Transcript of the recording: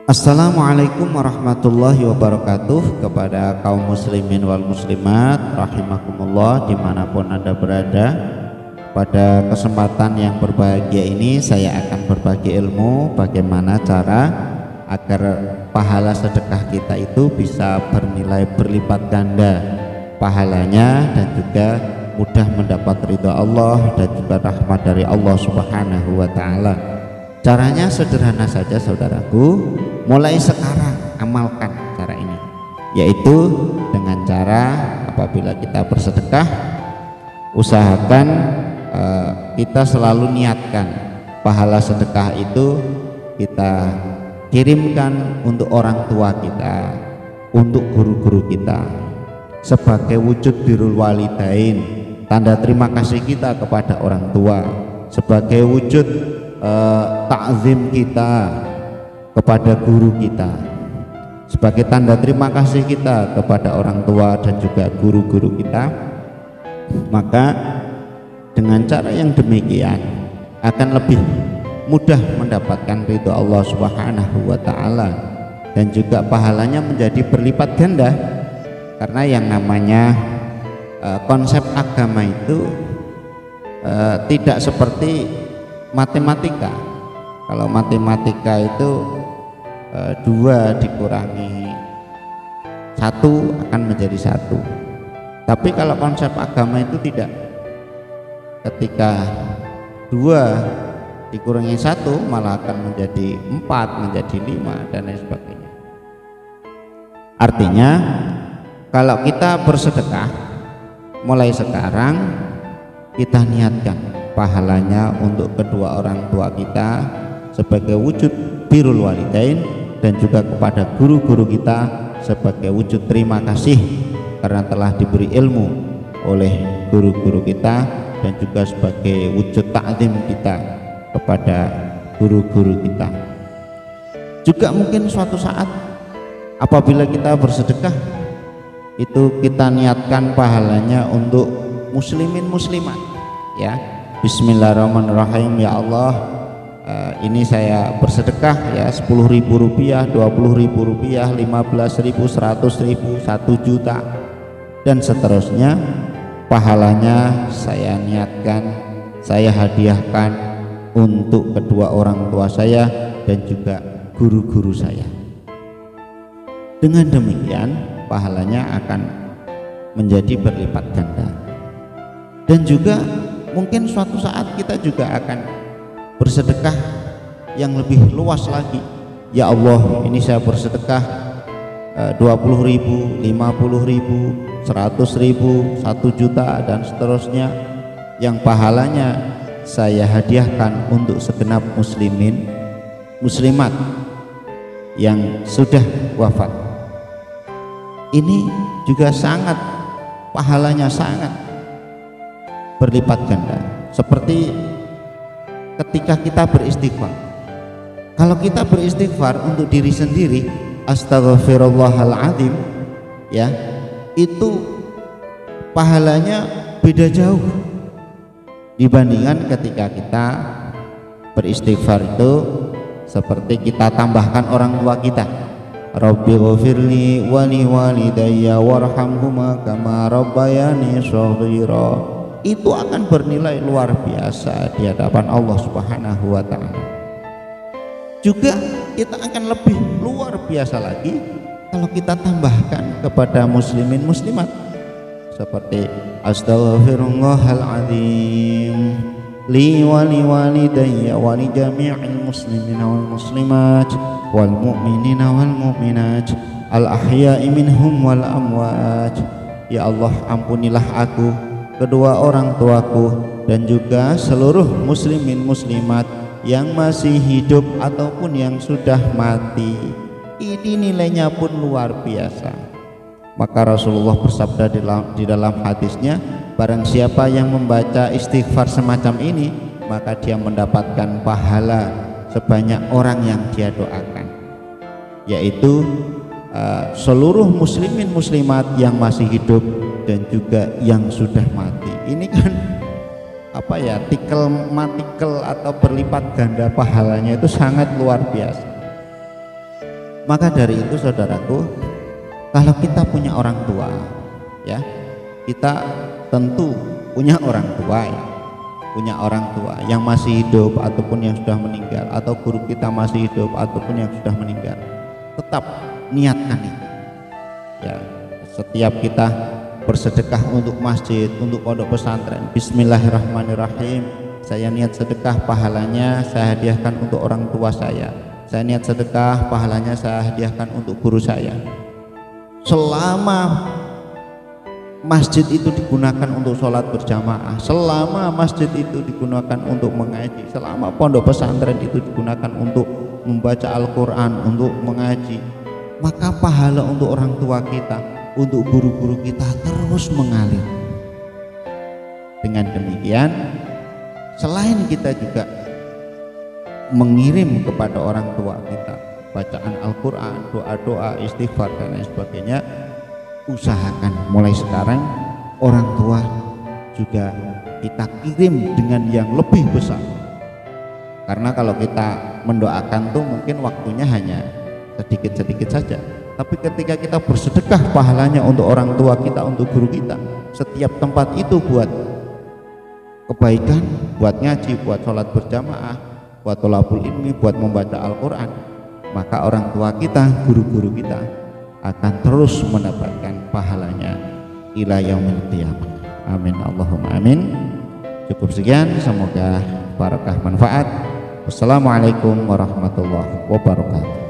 Assalamualaikum warahmatullahi wabarakatuh. Kepada kaum muslimin wal muslimat rahimakumullah dimanapun Anda berada. Pada kesempatan yang berbahagia ini saya akan berbagi ilmu bagaimana cara agar pahala sedekah kita itu bisa bernilai berlipat ganda pahalanya, dan juga mudah mendapat ridha Allah dan juga rahmat dari Allah Subhanahu wa taala. Caranya sederhana saja saudaraku, mulai sekarang amalkan cara ini, yaitu dengan cara apabila kita bersedekah, usahakan kita selalu niatkan pahala sedekah itu kita kirimkan untuk orang tua kita, untuk guru-guru kita, sebagai wujud birrul walidain, tanda terima kasih kita kepada orang tua, sebagai wujud takzim kita kepada guru kita, sebagai tanda terima kasih kita kepada orang tua dan juga guru-guru kita. Maka dengan cara yang demikian akan lebih mudah mendapatkan ridho Allah Subhanahu wa taala, dan juga pahalanya menjadi berlipat ganda. Karena yang namanya konsep agama itu tidak seperti matematika. Kalau matematika itu 2 dikurangi 1 akan menjadi 1. Tapi kalau konsep agama itu tidak. Ketika 2 dikurangi 1 malah akan menjadi 4, menjadi 5 dan lain sebagainya. Artinya kalau kita bersedekah mulai sekarang kita niatkan pahalanya untuk kedua orang tua kita sebagai wujud birrul walidain, dan juga kepada guru-guru kita sebagai wujud terima kasih karena telah diberi ilmu oleh guru-guru kita, dan juga sebagai wujud takzim kita kepada guru-guru kita. Juga mungkin suatu saat apabila kita bersedekah itu kita niatkan pahalanya untuk muslimin muslimat, ya. Bismillahirrahmanirrahim. Ya Allah, ini saya bersedekah ya 10.000 rupiah, 20.000 rupiah, 15.000, 100.000, 1 juta dan seterusnya. Pahalanya saya niatkan, saya hadiahkan untuk kedua orang tua saya dan juga guru-guru saya. Dengan demikian pahalanya akan menjadi berlipat ganda. Dan juga mungkin suatu saat kita juga akan bersedekah yang lebih luas lagi. Ya Allah, ini saya bersedekah 20.000, 50.000, 100.000, 1 juta dan seterusnya, yang pahalanya saya hadiahkan untuk segenap muslimin muslimat yang sudah wafat. Ini juga sangat pahalanya sangat berlipat ganda. Seperti ketika kita beristighfar. Kalau kita beristighfar untuk diri sendiri, astaghfirullahaladzim, ya, itu pahalanya beda jauh dibandingkan ketika kita beristighfar itu seperti kita tambahkan orang tua kita, Rabbi ghafirli wa li walidayya warhamhuma kama rabbayani shaghira. Itu akan bernilai luar biasa di hadapan Allah Subhanahu wa taala. Juga kita akan lebih luar biasa lagi kalau kita tambahkan kepada muslimin muslimat seperti astaghfirullahaladzim li wa li walidayya wa li jami'il muslimina wal muslimat wal mu'minina wal mu'minat al ahya'i minhum wal amwat. Ya Allah, ampunilah aku, kedua orang tuaku, dan juga seluruh muslimin muslimat yang masih hidup ataupun yang sudah mati. Ini nilainya pun luar biasa. Maka Rasulullah bersabda di dalam hadisnya, barang siapa yang membaca istighfar semacam ini, maka dia mendapatkan pahala sebanyak orang yang dia doakan, yaitu seluruh muslimin muslimat yang masih hidup dan juga yang sudah mati. Ini kan apa ya, tikel matikel atau berlipat ganda pahalanya itu sangat luar biasa. Maka dari itu saudaraku, kalau kita punya orang tua, ya, kita tentu punya orang tua, ya, punya orang tua yang masih hidup ataupun yang sudah meninggal, atau guru kita masih hidup ataupun yang sudah meninggal, tetap niatkan itu. Ya, setiap kita bersedekah untuk masjid, untuk pondok pesantren, bismillahirrahmanirrahim, saya niat sedekah, pahalanya saya hadiahkan untuk orang tua saya. Saya niat sedekah, pahalanya saya hadiahkan untuk guru saya. Selama masjid itu digunakan untuk sholat berjamaah, selama masjid itu digunakan untuk mengaji, selama pondok pesantren itu digunakan untuk membaca Al-Quran, untuk mengaji, maka pahala untuk orang tua kita, untuk guru-guru kita terus mengalir. Dengan demikian, selain kita juga mengirim kepada orang tua kita bacaan Al-Quran, doa-doa, istighfar dan lain sebagainya, usahakan mulai sekarang orang tua juga kita kirim dengan yang lebih besar. Karena kalau kita mendoakan tuh mungkin waktunya hanya sedikit-sedikit saja, tapi ketika kita bersedekah, pahalanya untuk orang tua kita, untuk guru kita, setiap tempat itu buat kebaikan, buat ngaji, buat sholat berjamaah, buat thalabul ilmi, buat membaca Al-Quran, maka orang tua kita, guru-guru kita akan terus mendapatkan pahalanya ila yaumil qiyamah. Amin Allahumma amin. Cukup sekian, semoga barakah manfaat. Wassalamualaikum warahmatullahi wabarakatuh.